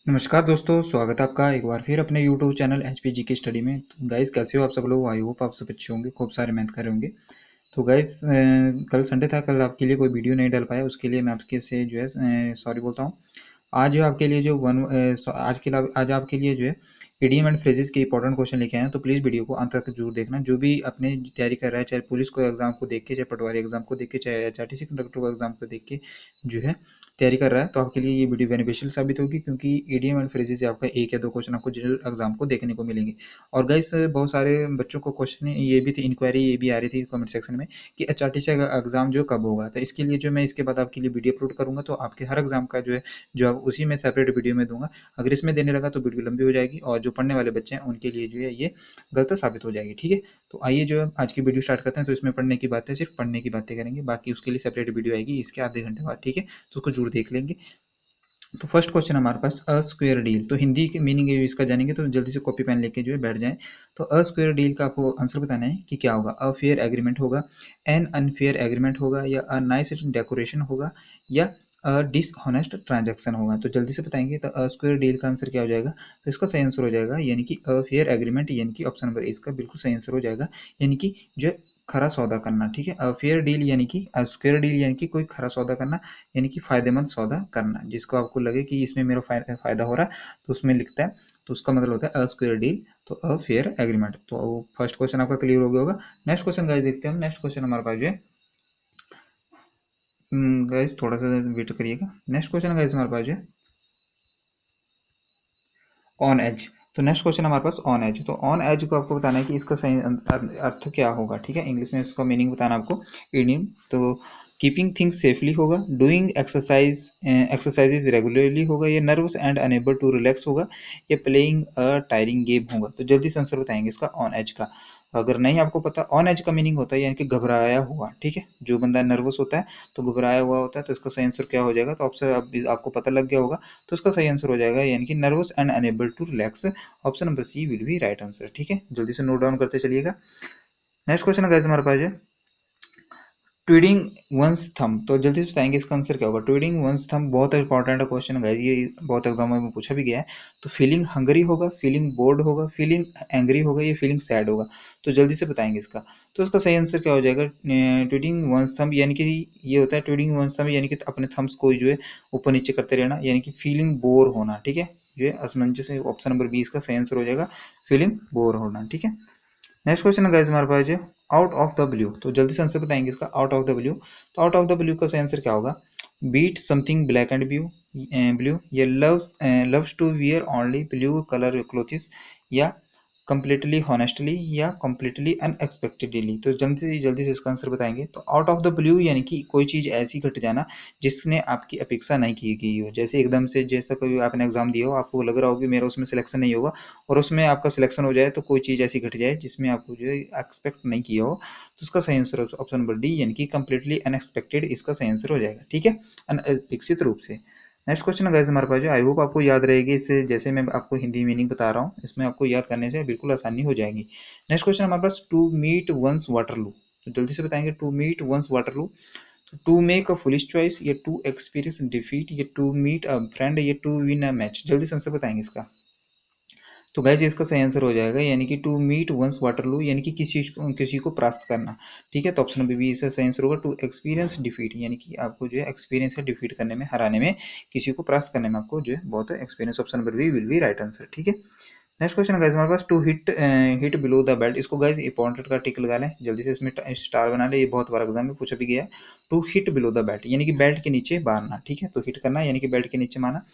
नमस्कार दोस्तों, स्वागत है आपका एक बार फिर अपने यूट्यूब चैनल एचपीजी की स्टडी में। तो गाइस, कैसे हो आप सब लोग? आई होप आप सब अच्छे होंगे, खूब सारे मेहनत कर रहे होंगे। तो गाइस, कल संडे था, कल आपके लिए कोई वीडियो नहीं डाल पाया, उसके लिए मैं आपके से जो है सॉरी बोलता हूँ। आज जो आपके लिए जो आज आपके लिए जो है इडियम एंड फ्रेजेस के इंपॉर्टेंट क्वेश्चन लेके आए हैं। तो प्लीज़ वीडियो को अंत तक जरूर देखना। जो भी अपने तैयारी कर रहा है, चाहे पुलिस को एग्जाम को देख के, चाहे पटवारी एग्जाम को देख के, चाहे एचआरटीसी कंडक्टर को एग्जाम को देख के जो है तैयारी कर रहा है, तो आपके लिए ये वीडियो बेनिफिशियल साबित होगी, क्योंकि ईडीएम एंड फ्रेजेस से आपका एक या दो क्वेश्चन आपको जनरल एग्जाम को देखने को मिलेंगे। और गाइस, बहुत सारे बच्चों को क्वेश्चन ये भी थी, इंक्वायरी ये भी आ रही थी कमेंट सेक्शन में कि एचआरटीसी एग्जाम जो कब होगा। तो इसके लिए जो मैं इसके बाद आपके लिए वीडियो अपलोड करूंगा, तो आपके हर एग्जाम का जो है जवाब उसी में सेपरेट वीडियो में दूंगा। अगर इसमें देने लगा तो वीडियो लंबी हो जाएगी, और जो पढ़ने वाले बच्चे हैं उनके लिए जो है ये गलत साबित हो जाएगी। ठीक है, तो आइए जो है आज की वीडियो स्टार्ट करते हैं। तो इसमें पढ़ने की बातें, सिर्फ पढ़ने की बातें करेंगे, बाकी उसके लिए सेपरेट वीडियो आएगी इसके आधे घंटे बाद। ठीक है, तो उसको जरूर देख लेंगे। तो फर्स्ट क्वेश्चन हमारे पास अ स्क्वायर डील, तो हिंदी की मीनिंग इसका जानेंगे, तो जल्दी से कॉपी पेन लेके जो है बैठ जाएं। तो अ स्क्वायर डील का आपको आंसर बताना है कि क्या होगा। अ फेयर एग्रीमेंट होगा, एन अनफेयर एग्रीमेंट होगा, या अ नाइस डेकोरेशन होगा, या अ डिसऑनेस्ट ट्रांजैक्शन होगा। तो जल्दी से बताएंगे। तो अ स्क्वायर डील का आंसर क्या हो जाएगा? तो इसका सही आंसर हो जाएगा यानी कि अ फेयर एग्रीमेंट, यानी कि ऑप्शन नंबर इसका बिल्कुल सही आंसर हो जाएगा। यानी कि जो खरा सौदा करना। ठीक है, अ फेयर डील यानी कि अ स्क्वायर डील यानी कि कोई खरा सौदा करना, यानी कि फायदेमंद सौदा करना, जिसको आपको लगे कि इसमें मेरा फायदा हो रहा है, तो उसमें लिखता है, तो उसका मतलब होता है अ स्क्वायर डील। तो अ फेयर एग्रीमेंट। तो फर्स्ट क्वेश्चन आपका क्लियर हो गया होगा। नेक्स्ट क्वेश्चन गाइस देखते हैं हम। नेक्स्ट क्वेश्चन हमारे पास जो है, गाइस थोड़ा सा वेट करिएगा। नेक्स्ट क्वेश्चन गाइस हमारे पास जो है ऑन एज। तो नेक्स्ट क्वेश्चन हमारे पास ऑन एज। तो ऑन एज को आपको बताना है कि इसका सही अर्थ क्या होगा। ठीक है, इंग्लिश में इसका मीनिंग बताना आपको, इडियम। तो कीपिंग थिंग्स सेफली होगा, डूइंग एक्सरसाइजेज रेगुलरली होगा, या nervous and unable to relax होगा, या प्लेइंग अ टायरिंग गेम होगा। तो जल्दी से आंसर बताएंगे इसका ऑन एज का। अगर नहीं आपको पता, ऑन एज का मीनिंग होता है यानी कि घबराया हुआ। ठीक है, जो बंदा नर्वस होता है तो घबराया हुआ होता है, तो इसका सही आंसर क्या हो जाएगा? तो आपको पता लग गया होगा, तो इसका सही आंसर हो जाएगा यानी कि nervous and unable to relax. Option number C will be right answer. ठीक है, जल्दी से नोट डाउन करते चलिएगा। नेक्स्ट क्वेश्चन है हमारे पास है ट्विडिंग वंस थंब। तो जल्दी से बताएंगे इसका आंसर क्या होगा। ट्विडिंग वंस थंब बहुत इंपॉर्टेंट क्वेश्चन है, ये बहुत एग्जाम में पूछा भी गया है। तो फीलिंग हंगरी होगा, फीलिंग बोर्ड होगा, फीलिंग एंग्री होगा, या फीलिंग सैड होगा। तो जल्दी से बताएंगे इसका। तो इसका सही आंसर क्या हो जाएगा? ट्विडिंग वंस थंब यानी कि ये होता है, ट्विडिंग वंस थंब यानी कि अपने थम्स को जो है ऊपर नीचे करते रहना, यानी कि फीलिंग बोर होना। ठीक है, जो है असमंजस है, ऑप्शन नंबर 20 का सही आंसर हो जाएगा, फीलिंग बोर होना। ठीक है, नेक्स्ट क्वेश्चन है गाइस हमारे पास है आउट ऑफ द ब्लू। तो जल्दी से आंसर बताएंगे इसका आउट ऑफ द ब्लू। तो आउट ऑफ द ब्लू का सही आंसर क्या होगा? Beat something black and blue, ये loves to wear only blue colour clothes, या कंप्लीटली हॉनेस्टली, या कंप्लीटली अनएक्सपेक्टेडली। तो जल्दी से इसका आंसर बताएंगे। तो आउट ऑफ द ब्लू यानी कि कोई चीज ऐसी घट जाना जिसने आपकी अपेक्षा नहीं की गई हो। जैसे एकदम से, जैसा कोई आपने एग्जाम दिया हो, आपको लग रहा हो कि मेरा उसमें सिलेक्शन नहीं होगा, और उसमें आपका सिलेक्शन हो जाए, तो कोई चीज़ ऐसी घट जाए जिसमें आपको जो है एक्सपेक्ट नहीं किया हो, तो उसका सही आंसर ऑप्शन नंबर डी यानी कि कंप्लीटली अनएक्सपेक्टेड इसका सही आंसर हो जाएगा। ठीक है, अनपेक्षित रूप से। नेक्स्ट क्वेश्चन गाइस हमारे पास जो, आई होप आपको याद रहेगी, इससे जैसे मैं आपको हिंदी मीनिंग बता रहा हूँ, इसमें आपको याद करने से बिल्कुल आसानी हो जाएगी। नेक्स्ट क्वेश्चन हमारे पास टू मीट वंस वाटरलू। तो जल्दी से बताएंगे to meet one's Waterloo. To make a foolish choice, ये टू एक्सपीरियंस डिफीट, ये टू मीट अ फ्रेंड, ये टू विन अ मैच। जल्दी से आंसर बताएंगे इसका। तो गाइस इसका सही आंसर हो जाएगा यानी कि टू मीट वंस वाटरलू, यानी कि किसी को परास्त करना। ठीक है, तो ऑप्शन नंबर बी इसका सही आंसर होगा टू एक्सपीरियंस डिफीट, यानी कि आपको जो है एक्सपीरियंस है डिफीट करने में, हराने में, किसी को परास्त करने में आपको जो है बहुत experience. Option number B will be right answer. ठीक है, नेक्स्ट क्वेश्चन गाइस हमारे पास to hit below the belt. इसको गाइस इंपॉर्टेंट का टिक लगा लें, जल्दी से इसमें स्टार बना ले, ये बहुत बार एग्जाम में पूछा भी गया है। To hit below the belt यानी कि बेल्ट के नीचे मारना। ठीक है, तो हिट करना यानी कि बेल्ट के नीचे मारना।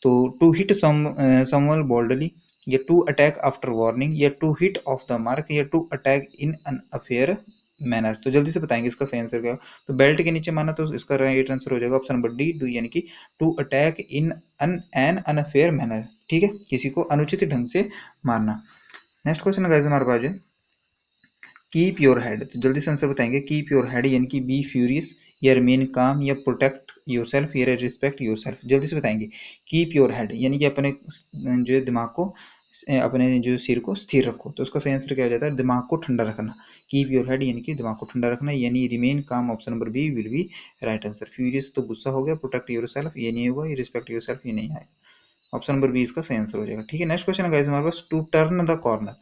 तो टू हिट समवन बोल्डली, या टू अटैक आफ्टर वार्निंग, या to hit off the mark, या to attack in an affair manner. तो जल्दी से बताएंगे इसका सही आंसर क्या। तो बेल्ट के नीचे माना, तो इसका राइट आंसर हो जाएगा ऑप्शन नंबर डी डू, यानी कि to attack in an unfair manner. ठीक है, किसी को अनुचित ढंग से मारना। नेक्स्ट क्वेश्चन गाइस हमारे पास है कीप योर हेड। तो जल्दी से आंसर बताएंगे। कीप योर हेड यानी कि बी फ्यूरियस, या रिमेन काम, या प्रोटेक्ट योर सेल्फ, या रिस्पेक्ट योर सेल्फ। जल्दी से बताएंगे। कीप योर हेड यानी कि अपने जो है दिमाग को, अपने जो सिर को स्थिर रखो। तो उसका सही आंसर क्या हो जाता है? दिमाग को ठंडा रखना। कीप योर हेड यानी कि दिमाग को ठंडा रखना, यानी remain calm. Option number B will be right answer. Furious तो गुस्सा हो गया, प्रोटेक्ट योर सेल्फ ये नहीं होगा, रिस्पेक्ट योर सेल्फ ये नहीं आएगा। ऑप्शन नंबर बी इसका सही आंसर हो जाएगा। ठीक है, नेक्स्ट क्वेश्चन है गाइस हमारे पास, टू टर्न द कॉर्नर।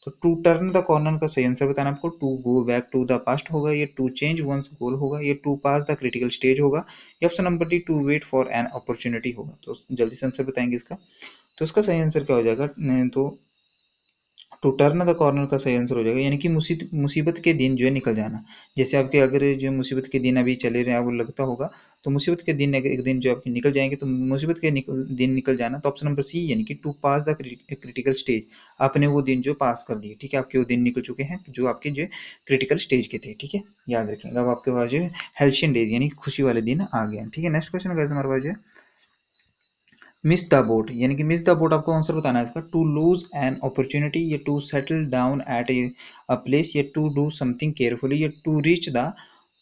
तो टू टर्न द कॉर्नर का सही आंसर बताना आपको, to go back to the past होगा, ये टू चेंज वंस गोल होगा, ये to pass the critical stage होगा, ये option number D to wait for an opportunity होगा। तो जल्दी से आंसर बताएंगे इसका। तो इसका सही आंसर क्या हो जाएगा, तो टू टर्न द कॉर्नर का सही आंसर हो जाएगा, यानी कि मुसीबत के दिन जो है निकल जाना। जैसे आपके अगर जो मुसीबत के दिन अभी चले रहे हैं, आपको लगता होगा, तो मुसीबत के दिन एक दिन जो आपके निकल जाएंगे, तो मुसीबत के दिन निकल जाना, तो ऑप्शन नंबर सी यानी कि to pass the critical stage, आपने वो दिन जो पास कर दिए। ठीक है, आपके वो दिन निकल चुके हैं जो आपके जो क्रिटिकल स्टेज के थे। ठीक है, याद रखेंगे। अब आपके पास जो है हेल्शियन डेज यानी कि खुशी वाले दिन आ गए। ठीक है, नेक्स्ट क्वेश्चन हमारे पास जो है मिस द बोट, यानी कि मिस द बोट आपको आंसर बताना है इसका, टू लूज एन अपॉर्चुनिटी, ये to settle down at a place, ये टू डू समथिंग केयरफुली, ये टू रीच द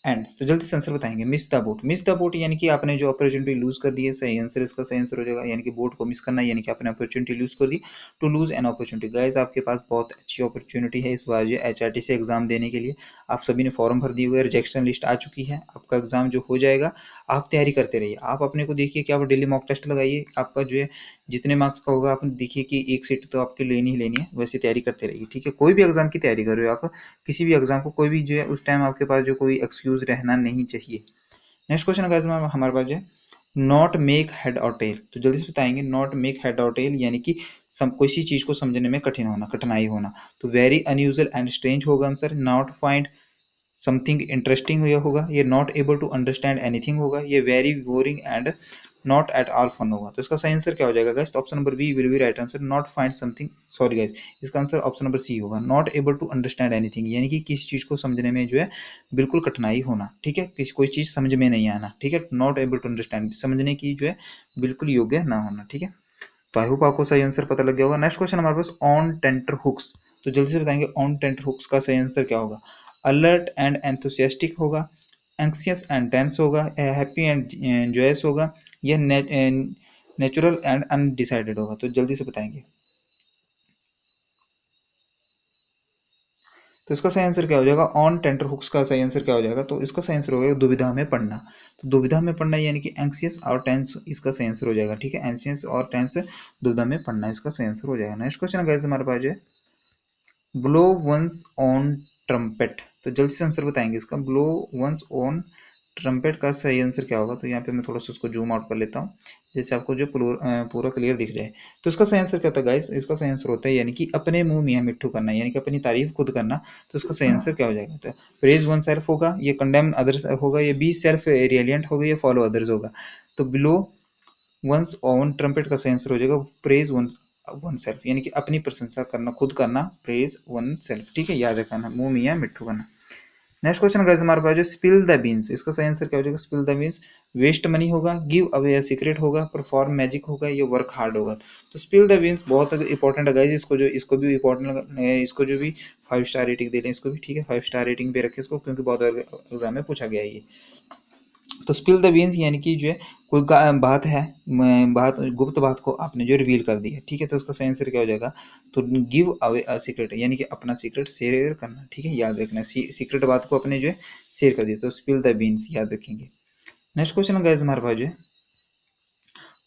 एंड। तो जल्दी से आंसर बताएंगे। Miss the boat, miss the boat यानी कि आपने जो अपॉर्चुनिटी लूज कर दी है, सही आंसर इसका सही आंसर हो जाएगा, यानी कि बोट को मिस करना, यानी कि आपने अपॉर्चुनिटी लूज कर दी। To lose an opportunity, guys आपके पास बहुत अच्छी अपॉर्चुनिटी है इस बार जो HRTC एग्जाम देने के लिए। आप सभी ने फॉर्म भर दिए हुए हैं, रिजेक्शन लिस्ट आ चुकी है, आपका एग्जाम जो हो जाएगा। आप तैयारी करते रहिए, आप अपने को देखिए कि आप डेली मॉक टेस्ट लगाइए, आपका जो है जितने मार्क्स का होगा, आप देखिए कि एक सीट तो आपकी लेनी ही लेनी है, वैसे तैयारी करते रहिए। ठीक है, कोई भी एग्जाम की तैयारी कर रहे हो आप, किसी भी एग्जाम को, कोई भी जो है उस टाइम आपके पास जो कोई एक्सक्यूज रहना नहीं चाहिए। नेक्स्ट क्वेश्चन हमारे पास जो है नॉट मेक हेड और टेल। तो जल्दी से बताएंगे, नॉट मेक हेड और टेल यानी कि किसी चीज को समझने में कठिनाई होना। तो वेरी अनयूजुअल एंड स्ट्रेंज होगा answer, not find something interesting ये होगा, ये not able to understand anything होगा, ये very boring and not at all fun होगा। तो इसका सही आंसर क्या हो जाएगा गाइस, तो option number B will be right answer, not find something, sorry guys, इसका आंसर ऑप्शन नंबर सी होगा, not able to understand anything, यानी कि किसी चीज को समझने में जो है बिल्कुल कठिनाई होना। ठीक है, किसी कोई चीज समझ में नहीं आना। ठीक है, नॉट एबल टू अंडरस्टैंड, समझने की जो है बिल्कुल योग्य ना होना। ठीक है, तो आई होप आपको सही आंसर पता लग गया होगा। नेक्स्ट क्वेश्चन हमारे पास ऑन टेंटर हुक्स। तो जल्दी से बताएंगे ऑन टेंटर हुक्स का सही आंसर क्या होगा, अलर्ट एंड एंथुसियास्टिक होगा, एंक्सियस एंड टेंस होगा, हैप्पी एंड जॉयस होगा, या नेचुरल एंड अनडिसाइडेड होगा। तो जल्दी से बताएंगे। तो इसका सही आंसर क्या हो जाएगा, ऑन टेंटर हुक्स का सही आंसर क्या हो जाएगा, तो इसका सही आंसर हो जाएगा दुविधा में पड़ना। तो दुविधा में पड़ना यानी कि एंक्सियस और टेंस, इसका सही आंसर हो जाएगा। ठीक है, एंक्सियस और टेंस दुविधा में पड़ना, इसका सही आंसर हो जाएगा। नेक्स्ट क्वेश्चन गाइस हमारे पास जो है ब्लो वंस ऑन ट्रम्पेट। तो जल्दी से आंसर बताएंगे इसका, ब्लो वंस ऑन ट्रम्पेट का सही आंसर क्या होगा। तो यहाँ पे मैं थोड़ा सा उसको जूम आउट कर लेता हूँ, जैसे आपको जो पूरा क्लियर दिख जाए। तो इसका सही आंसर क्या होता है गाइस, इसका सही आंसर होता है यानी कि अपने मुंह मियां मिट्ठू करना, यानी कि अपनी तारीफ खुद करना। तो इसका सही आंसर क्या हो जाएगा, तो प्रेज वन सेल्फ होगा, ये कंडेम अदर्स होगा, ये बी सेल्फ रियलियंट होगा, ये फॉलो अदर्स होगा। तो बिलो वंस ओन ट्रम्पेट का सही आंसर हो जाएगा प्रेज वन सेल्फ, यानी कि अपनी प्रशंसा करना, खुद करना, प्रेज वन सेल्फ। ठीक है, याद रखना, मुंह मियां मिट्ठू करना। नेक्स्ट क्वेश्चन गाइस हमारे पास जो स्पिल द बीन्स, इसका सही आंसर क्या हो जाएगा, spill the beans waste money होगा, गिव अवे अ सीक्रेट होगा, परफॉर्म मैजिक होगा, ये वर्क हार्ड होगा। तो स्पिल द बीन्स बहुत इंपॉर्टेंट है गाइस, इसको भी इंपॉर्टेंट, इसको जो भी 5 स्टार रेटिंग दे दें इसको भी। ठीक है, 5 स्टार रेटिंग पे रखे इसको, क्योंकि बहुत एग्जाम में पूछा गया है ये। तो स्पिल द बीन्स यानी कि जो है कोई बात है, गुप्त बात को आपने जो रिवील कर दी है। ठीक है, तो उसका सही आंसर क्या हो जाएगा, तो गिव अवे अ सीक्रेट, यानी कि अपना सीक्रेट शेयर करना। ठीक है, याद रखना, सीक्रेट बात को अपने जो है शेयर कर दिया, तो स्पिल द बीन्स याद रखेंगे। नेक्स्ट क्वेश्चन गाइस हमारे पास जो है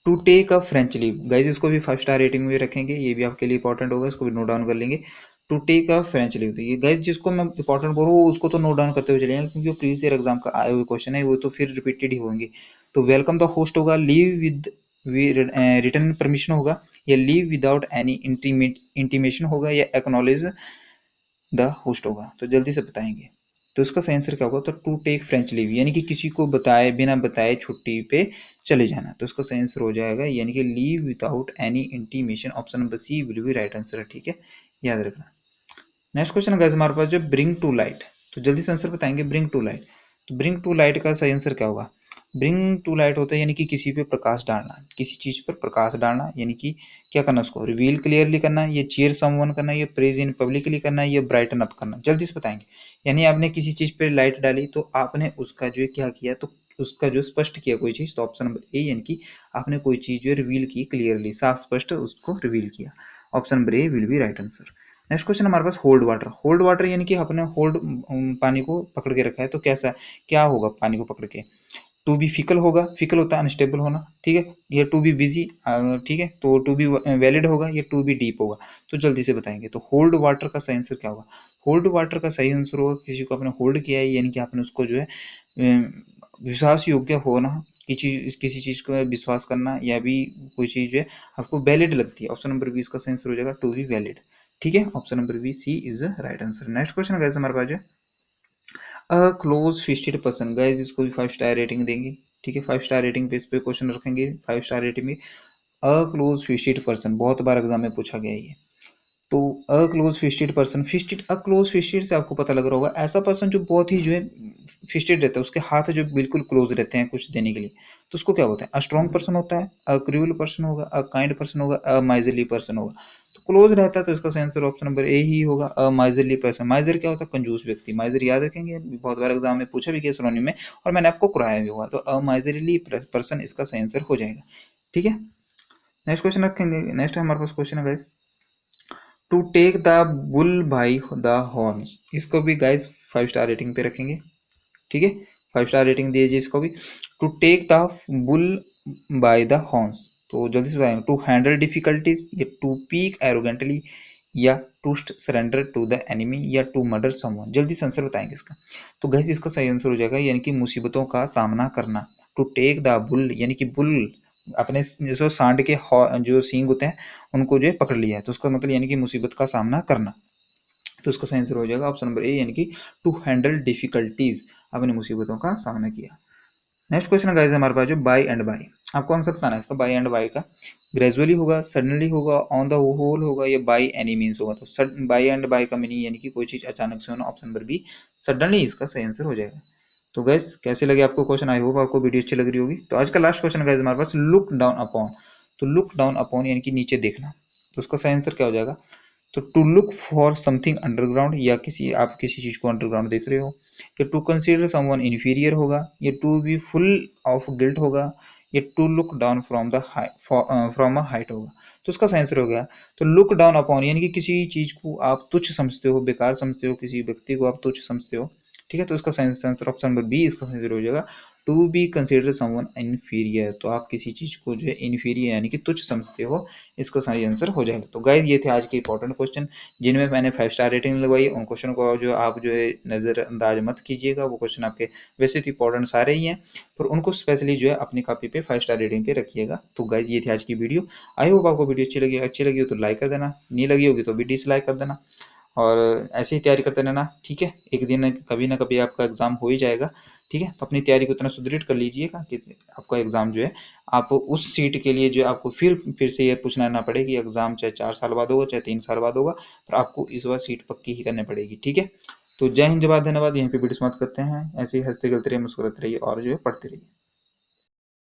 to take a French leave. Guys इसको भी 5 स्टार रेटिंग में रखेंगे, ये भी आपके लिए इंपॉर्टेंट होगा, इसको भी नोट डाउन कर लेंगे। To take a French leave, तो ये गाइस जिसको मैं इंपॉर्टेंट बोल रहा हूँ उसको तो नोट डाउन करते हुए चलेंगे, क्योंकि वो प्रीवियस ईयर एग्जाम का आए हुए क्वेश्चन है, वो तो फिर रिपीटेड ही होंगे। तो वेलकम द होस्ट होगा, लीव विद रिटर्न परमिशन होगा, या लीव विदाउट एनी इंटीमेशन होगा, या एक्नॉलेज द होस्ट होगा। तो जल्दी से बताएंगे। तो इसका सही आंसर क्या होगा, तो टू टेक फ्रेंच लीव, यानी कि किसी को बताए बिना बताए छुट्टी पे चले जाना। तो इसका सही आंसर हो जाएगा यानी कि leave without any intimation, option number C will be right answer. ठीक है, याद रखना। नेक्स्ट क्वेश्चन गाइस हमारे पास जो ब्रिंग टू लाइट। तो जल्दी से आंसर बताएंगे, ब्रिंग टू लाइट। तो ब्रिंग टू लाइट का सही आंसर क्या होगा, ब्रिंग टू लाइट होता है यानी कि किसी पे प्रकाश डालना, किसी चीज पर प्रकाश डालना, यानी कि क्या करना, उसको रिवील क्लियरली करना, ये चीयर समवन करना, ये प्रेज इन पब्लिकली करना, ये ब्राइटन अप करना। जल्दी से बताएंगे, यानी आपने किसी चीज पे लाइट डाली, तो आपने उसका जो है क्या किया, तो उसका जो स्पष्ट किया कोई चीज, तो ऑप्शन नंबर ए यानी कि आपने कोई चीज जो रिवील की क्लियरली, साफ स्पष्ट उसको रिवील किया। Option number A will be right answer. Next question हमारे पास होल्ड वाटर। होल्ड वाटर यानी कि आपने होल्ड पानी को पकड़ के रखा है, तो कैसा क्या होगा पानी को पकड़ के, टू बी फिकल होगा, फिकल होता है अनस्टेबल होना, ठीक है। ये टू बी बिजी, ठीक है, तो टू बी वैलिड होगा, ये टू बी डीप होगा। तो जल्दी से बताएंगे, तो होल्ड वाटर का सही आंसर क्या होगा? होल्ड वाटर का सही आंसर होगा किसी को आपने होल्ड किया है, यानी कि आपने उसको जो है विश्वास योग्य होना, किसी चीज को विश्वास करना, या भी कोई चीज जो है आपको वैलिड लगती है। ऑप्शन नंबर बी इसका सही आंसर हो जाएगा, टू बी वैलिड, ठीक है। Option number B C is the right answer. Next question guys हमारे पास है a close fisted person. Guys इसको भी 5 स्टार रेटिंग देंगे, ठीक है। 5 स्टार रेटिंग पे इस पे क्वेश्चन रखेंगे, 5 स्टार रेटिंग में। अ क्लोज फिस्टेड पर्सन बहुत बार एग्जाम में पूछा गया है ये। तो अ क्लोज फिस्टेड पर्सन, फिस्टेड, अ क्लोज फिस्टेड से आपको पता लग रहा होगा ऐसा पर्सन जो बहुत ही जो है फिस्टेड रहता है, उसके हाथ जो बिल्कुल क्लोज रहते हैं कुछ देने के लिए, तो उसको क्या होता है? अ स्ट्रॉन्ग पर्सन होता है, अ क्रूअल पर्सन होगा, अ काइंड पर्सन होगा, अ माइजरली पर्सन होगा। तो क्लोज रहता है तो इसका आंसर ऑप्शन नंबर ए ही होगा, अ माइजरली पर्सन। माइजर क्या होता है? कंजूस व्यक्ति। माइजर याद रखेंगे, बहुत बार एग्जाम में पूछा भी गया सिनोनिम में, और मैंने आपको कराया भी हुआ। तो अ माइजरली पर्सन इसका सही आंसर हो जाएगा, ठीक है। नेक्स्ट क्वेश्चन रखेंगे। नेक्स्ट हमारे पास क्वेश्चन है guys, to take the bull by the horns. इसको भी गाइस 5 स्टार रेटिंग पे रखेंगे, ठीक है। 5 स्टार रेटिंग दीजिए इसको भी। To take the bull by the horns, तो जल्दी से बताएंगे। टू हैंडल डिफिकल्टीज, या टू पीक एरोगेंटली, या to surrender to the enemy, या टू मर्डर समवन। जल्दी से आंसर बताएंगे इसका। तो गैस इसका सही आंसर हो जाएगा, यानी कि मुसीबतों का सामना करना। टू टेक द बुल, यानी कि बुल अपने जो सांड के जो सींग होते हैं उनको जो है पकड़ लिया है, तो उसका मतलब यानी कि मुसीबत का सामना करना। तो उसका सही आंसर हो जाएगा ऑप्शन नंबर ए, यानी कि टू हैंडल डिफिकल्टीज, अपनी मुसीबतों का सामना किया। नेक्स्ट क्वेश्चन गाइस हमारे पास जो बाय एंड बाय, आपको आंसर बताना है इसका। बाय एंड बाय का ग्रेजुअली होगा, सडनली होगा, ऑन द होल होगा, या बाय एनी मीन्स होगा। तो बाय एंड बाय का मीनिंग यानी कि कोई चीज अचानक से होना। ऑप्शन नंबर बी सडनली इसका सही आंसर हो जाएगा। तो गैस कैसे लगे आपको क्वेश्चन? आई होप आपको वीडियो अच्छी लग रही होगी। तो आज का लास्ट क्वेश्चन गैस हमारे पास लुक डाउन अपॉन। तो लुक डाउन अपॉन यानी कि नीचे देखना, तो उसका सही आंसर क्या हो जाएगा? तो to look for something underground, या आप किसी चीज को अंडरग्राउंड देख रहे हो, या टू कंसीडर समवन इन्फीरियर होगा, या to be full of guilt होगा, या to look down from a height होगा। तो उसका सही आंसर हो गया तो लुक डाउन अपॉन, यानी कि किसी चीज को आप तुच्छ समझते हो, बेकार समझते हो, किसी व्यक्ति को आप तुच्छ समझते हो, ठीक है। तो इसका सही आंसर ऑप्शन नंबर बी इसका सही आंसर हो जाएगा, to be consider someone inferior. तो आप किसी चीज को जो है इन्फीरियर यानी कि तुच्छ समझते हो, इसका सही आंसर हो जाएगा। तो गाइज ये थे आज के इंपॉर्टेंट क्वेश्चन, जिनमें मैंने 5 स्टार रेटिंग लगवाई। उन क्वेश्चन को जो आप जो है नजरअंदाज मत कीजिएगा, वो क्वेश्चन आपके वैसे तो इंपॉर्टेंट सारे ही हैं, पर उनको स्पेशली जो है अपनी कॉपी पे 5 स्टार रेटिंग पे रखिएगा। तो गाइज ये थी आज की वीडियो। आई होप आपको वीडियो अच्छी लगी हो तो लाइक कर देना, नहीं लगी होगी तो भी डिसलाइक कर देना, और ऐसे ही तैयारी करते रहना, ठीक है। एक दिन कभी ना कभी आपका एग्जाम हो ही जाएगा, ठीक है। तो अपनी तैयारी को इतना सुदृढ़ कर लीजिएगा कि आपका एग्जाम जो है, आप उस सीट के लिए जो है आपको फिर से ये पूछना ना पड़े कि एग्जाम चाहे 4 साल बाद होगा चाहे 3 साल बाद होगा, पर आपको इस बार सीट पक्की ही करनी पड़ेगी, ठीक है। तो जय हिंद, जय भारत, धन्यवाद। यहीं पे वीडियो समाप्त करते हैं। ऐसे ही हंसते खेलते रहिए, मुस्कुराते रहिए, और जो है पढ़ते रहिए।